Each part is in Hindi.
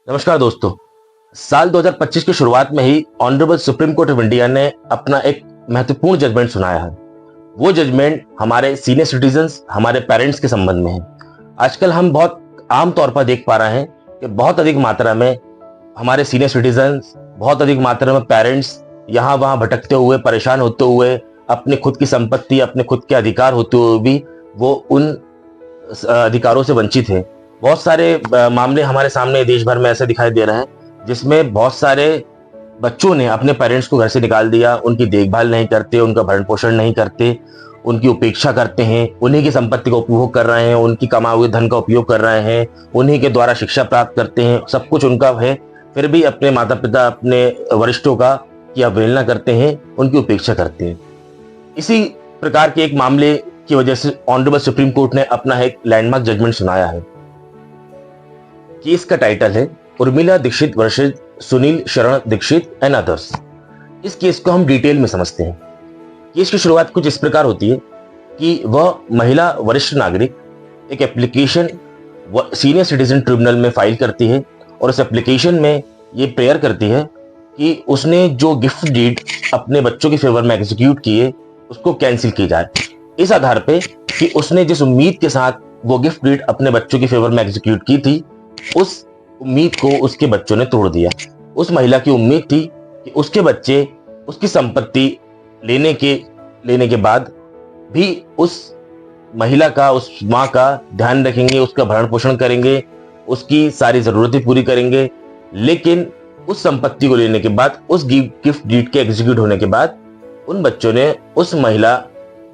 नमस्कार दोस्तों। साल 2025 की शुरुआत में ही honourable supreme court of India ने अपना एक महत्वपूर्ण जजमेंट सुनाया है। वो जजमेंट हमारे सीनियर सिटीजन्स, हमारे पेरेंट्स के संबंध में है। आजकल हम बहुत आम तौर पर देख पा रहे हैं कि बहुत अधिक मात्रा में हमारे सीनियर सिटीजन्स, बहुत अधिक मात्रा में पेरेंट्स यहाँ वहाँ भटकते हुए, परेशान होते हुए, अपनी खुद की संपत्ति, अपने खुद के अधिकार होते हुए भी वो उन अधिकारों से वंचित है। बहुत सारे मामले हमारे सामने देश भर में ऐसे दिखाई दे रहे हैं जिसमें बहुत सारे बच्चों ने अपने पेरेंट्स को घर से निकाल दिया, उनकी देखभाल नहीं करते, उनका भरण पोषण नहीं करते, उनकी उपेक्षा करते हैं, उन्हीं की संपत्ति का उपभोग कर रहे हैं, उनकी कमाए हुए धन का उपयोग कर रहे हैं, उन्हीं के द्वारा शिक्षा प्राप्त करते हैं, सब कुछ उनका है, फिर भी अपने माता पिता, अपने वरिष्ठों का की अवहेलना करते हैं, उनकी उपेक्षा करते हैं। इसी प्रकार के एक मामले की वजह से ऑनरेबल सुप्रीम कोर्ट ने अपना एक लैंडमार्क जजमेंट सुनाया है। केस का टाइटल है उर्मिला दीक्षित वर्सेस सुनील शरण दीक्षित एंड अदर्स। इस केस को हम डिटेल में समझते हैं। केस की शुरुआत कुछ इस प्रकार होती है कि वह महिला वरिष्ठ नागरिक एक एप्लीकेशन सीनियर सिटीजन ट्रिब्यूनल में फाइल करती है और उस एप्लीकेशन में ये प्रेयर करती है कि उसने जो गिफ्ट डीड अपने बच्चों के फेवर में एग्जीक्यूट किए उसको कैंसिल की जाए। इस आधार पे कि उसने जिस उम्मीद के साथ वो गिफ्ट डीड अपने बच्चों के फेवर में एग्जीक्यूट की थी, उस उम्मीद को उसके बच्चों ने तोड़ दिया। उस महिला की उम्मीद थी कि उसके बच्चे उसकी संपत्ति लेने के बाद भी उस महिला का, उस माँ का ध्यान रखेंगे, उसका भरण पोषण करेंगे, उसकी सारी जरूरतें पूरी करेंगे। लेकिन उस संपत्ति को लेने के बाद, उस गिफ्ट डीड के एग्जीक्यूट होने के बाद उन बच्चों ने उस महिला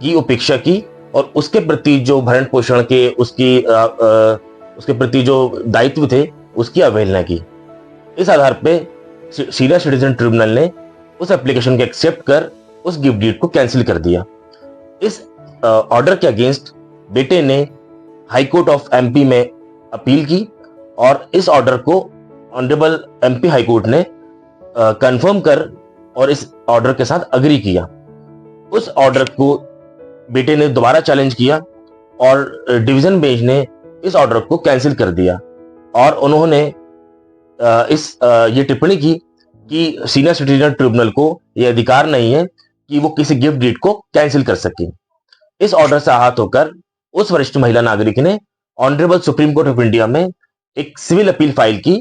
की उपेक्षा की और उसके प्रति जो भरण पोषण के उसके प्रति जो दायित्व थे उसकी अवहेलना की। इस आधार पे सीनियर सिटीजन ट्रिब्यूनल ने उस एप्लीकेशन को एक्सेप्ट कर उस गिफ्ट डीड को कैंसिल कर दिया। इस ऑर्डर के अगेंस्ट बेटे ने हाई कोर्ट ऑफ एमपी में अपील की और इस ऑर्डर को ऑनरेबल एमपी हाई कोर्ट ने कंफर्म कर और इस ऑर्डर के साथ अग्री किया। उस ऑर्डर को बेटे ने दोबारा चैलेंज किया और डिवीजन बेंच ने इस ऑर्डर को कैंसिल कर दिया और उन्होंने ये टिप्पणी की कि सीनियर सिटीजन ट्रिब्यूनल को यह अधिकार नहीं है कि वो किसी गिफ्ट डीड को कैंसिल कर सके। इस ऑर्डर से आहत होकर उस वरिष्ठ महिला नागरिक ने honourable supreme court of India में एक सिविल अपील फाइल की।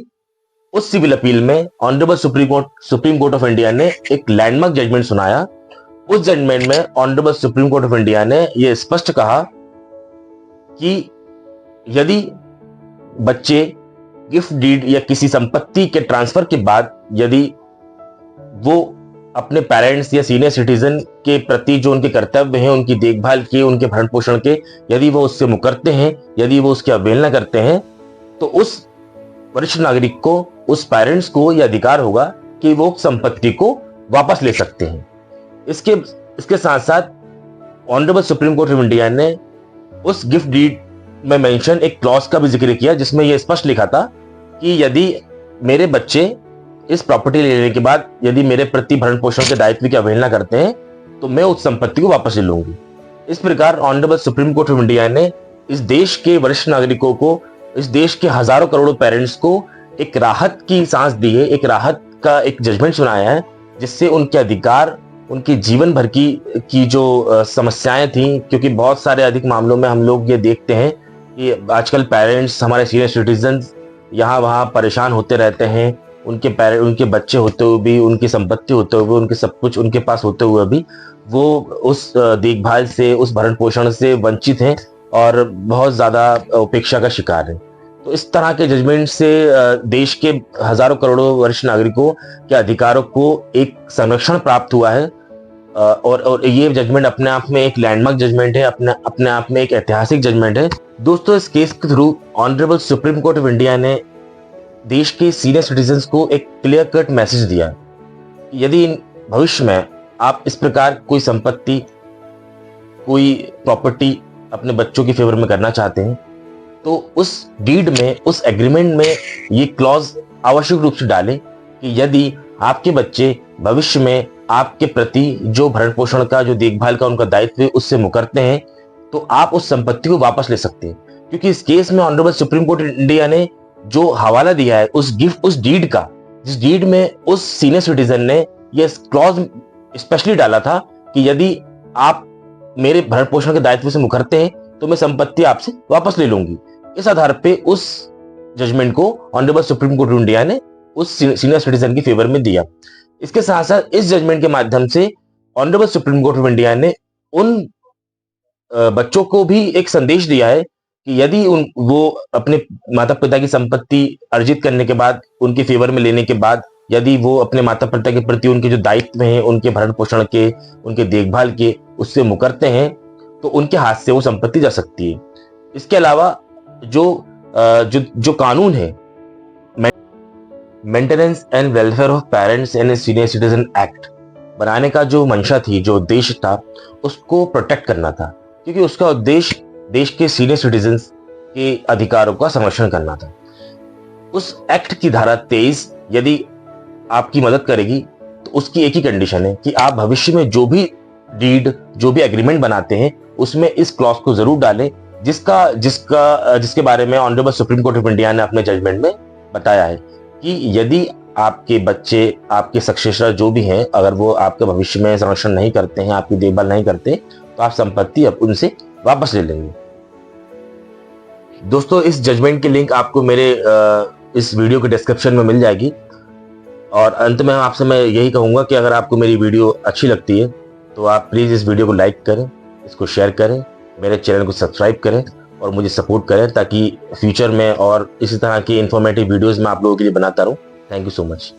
उस सिविल अपील में honourable supreme court of India ने एक लैंडमार्क जजमेंट सुनाया। उस जजमेंट में honourable supreme court of India ने यह स्पष्ट कहा कि यदि बच्चे गिफ्ट डीड या किसी संपत्ति के ट्रांसफर के बाद यदि वो अपने पेरेंट्स या सीनियर सिटीजन के प्रति जो उनके कर्तव्य हैं, उनकी देखभाल के, उनके भरण पोषण के, यदि वो उससे मुकरते हैं, यदि वो उसकी अवहेलना करते हैं, तो उस वरिष्ठ नागरिक को, उस पेरेंट्स को यह अधिकार होगा कि वो संपत्ति को वापस ले सकते हैं। इसके साथ साथ honourable supreme court of India ने उस गिफ्ट डीड में मेंशन एक क्लॉज का भी जिक्र किया जिसमें यह स्पष्ट लिखा था कि यदि मेरे बच्चे इस प्रॉपर्टी लेने के बाद यदि मेरे प्रति भरण पोषण के दायित्व की अवहेलना करते हैं तो मैं उस संपत्ति को वापस ले लूंगी। इस प्रकार honourable supreme court of India ने इस देश के वरिष्ठ नागरिकों को, इस देश के हजारों करोड़ों पेरेंट्स को एक राहत की सांस दी है, एक राहत का एक जजमेंट सुनाया है जिससे उनके अधिकार, उनकी जीवन भर की जो समस्याएं थी, क्योंकि बहुत सारे अधिक मामलों में हम लोग ये देखते हैं कि आजकल पेरेंट्स, हमारे सीनियर सिटीजन यहाँ वहाँ परेशान होते रहते हैं। उनके बच्चे होते हुए भी, उनकी संपत्ति होते हुए, उनके सब कुछ उनके पास होते हुए भी वो उस देखभाल से, उस भरण पोषण से वंचित हैं और बहुत ज्यादा उपेक्षा का शिकार है। तो इस तरह के जजमेंट से देश के हजारों करोड़ों वरिष्ठ नागरिकों के अधिकारों को एक संरक्षण प्राप्त हुआ है और ये जजमेंट अपने आप में एक लैंडमार्क जजमेंट है, अपने आप में एक ऐतिहासिक जजमेंट है। दोस्तों, इस केस के through honourable supreme court of India ने देश के सीनियर सिटीजन्स को एक क्लियर कट मैसेज दिया। यदि भविष्य में आप इस प्रकार कोई संपत्ति, कोई प्रॉपर्टी अपने बच्चों के फेवर में करना चाहते हैं तो उस डीड में, उस एग्रीमेंट में ये क्लॉज आवश्यक रूप से डालें कि यदि आपके बच्चे भविष्य में आपके प्रति जो भरण पोषण का, जो देखभाल का उनका दायित्व है उससे मुकरते हैं तो आप उस संपत्ति को वापस ले सकते हैं। क्योंकि इस केस में ऑनरेबल सुप्रीम कोर्ट इंडिया ने जो हवाला दिया है उस गिफ्ट, उस डीड का, जिस डीड में उस सीनियर सिटीजन ने यह क्लॉज स्पेशली डाला था कि यदि आप मेरे भरण पोषण के दायित्व से मुकरते हैं तो मैं संपत्ति आपसे वापस ले लूंगी। इस आधार पे उस जजमेंट को honourable supreme court of India ने उस सीनियर सिटीजन की फेवर में दिया। इसके साथ साथ इस जजमेंट के माध्यम से honourable supreme court of India ने उन बच्चों को भी एक संदेश दिया है कि यदि वो अपने माता पिता की संपत्ति अर्जित करने के बाद, उनके फेवर में लेने के बाद, यदि वो अपने माता पिता के प्रति उनके जो दायित्व हैं, उनके भरण पोषण के, उनके देखभाल के, उससे मुकरते हैं तो उनके हाथ से वो संपत्ति जा सकती है। इसके अलावा जो कानून है, maintenance and welfare of parents and senior citizen act बनाने का जो मंशा थी, जो उद्देश्य था, उसको प्रोटेक्ट करना था, क्योंकि उसका उद्देश्य देश के सीनियर सिटीजन्स के अधिकारों का संरक्षण करना था। उस एक्ट की धारा 23 यदि आपकी मदद करेगी तो उसकी एक ही कंडीशन है कि आप भविष्य में जो भी डीड, जो भी एग्रीमेंट बनाते हैं उसमें इस क्लॉज को जरूर डालें, जिसके बारे में honourable supreme court of India ने अपने जजमेंट में बताया है कि यदि आपके बच्चे, आपके सक्सेसर जो भी हैं, अगर वो आपके भविष्य में संरक्षण नहीं करते हैं, आपकी देखभाल नहीं करते, तो आप संपत्ति अब उनसे वापस ले लेंगे। दोस्तों, इस जजमेंट की लिंक आपको मेरे इस वीडियो के डिस्क्रिप्शन में मिल जाएगी। और अंत में आपसे मैं यही कहूंगा कि अगर आपको मेरी वीडियो अच्छी लगती है तो आप प्लीज़ इस वीडियो को लाइक करें, इसको शेयर करें, मेरे चैनल को सब्सक्राइब करें और मुझे सपोर्ट करें, ताकि फ्यूचर में और इसी तरह की इंफॉर्मेटिव वीडियोस मैं आप लोगों के लिए बनाता रहूं। Thank you so much.